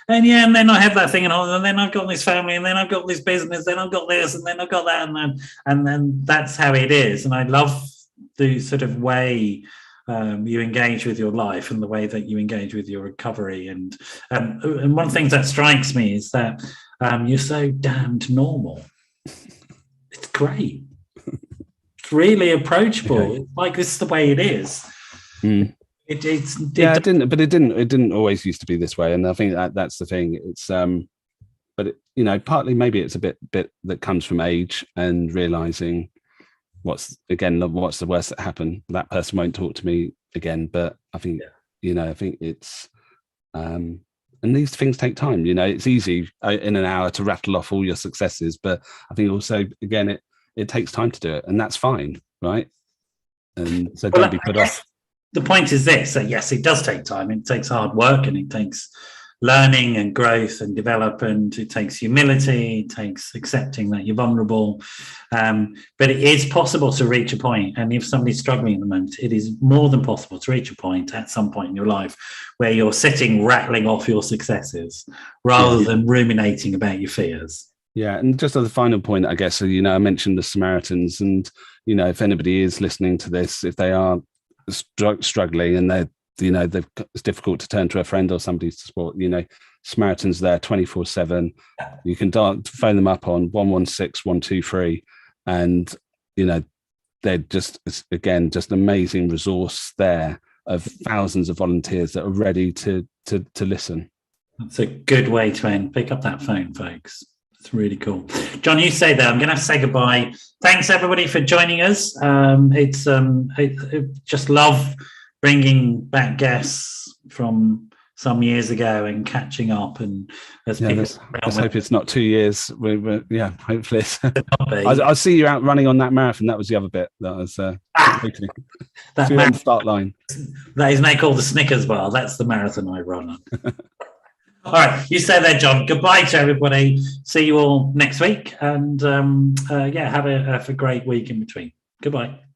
then I have that thing, and then I've got this family, and then I've got this business, then I've got this, and then I've got that, and then that's how it is. And I love the sort of way you engage with your life and the way that you engage with your recovery. And one thing that strikes me is that you're so damned normal. It's great. It's really approachable. Okay. It's like, this is the way it is. It didn't always used to be this way, and I think that's the thing. It's but partly maybe it's a bit that comes from age and realizing what's the worst that happened. That person won't talk to me again. But I think I think it's and these things take time. It's easy in an hour to rattle off all your successes, but I think also again it takes time to do it, and that's fine, right? And so don't be put off. The point is this, that yes, it does take time. It takes hard work, and it takes learning and growth and development. It takes humility. It takes accepting that you're vulnerable. But it is possible to reach a point. And if somebody's struggling at the moment, it is more than possible to reach a point at some point in your life where you're sitting, rattling off your successes rather than ruminating about your fears. Yeah. And just as a final point, I guess, I mentioned the Samaritans, and, if anybody is listening to this, if they are struggling and it's difficult to turn to a friend or somebody to support, Samaritans there 24/7. You can phone them up on 116 123, and they're just an amazing resource there of thousands of volunteers that are ready to listen. That's a good way to end. Pick up that phone, folks. It's really cool. John, you say that. I'm going to have to say goodbye. Thanks, everybody, for joining us. I just love bringing back guests from some years ago and catching up. And let's hope it's not 2 years. Hopefully. I'll see you out running on that marathon. That was the other bit that was on the start line. That is now called the Snickers bar. That's the marathon I run on. All right, you stay there, John. Goodbye to everybody. See you all next week, and have a great week in between. Goodbye.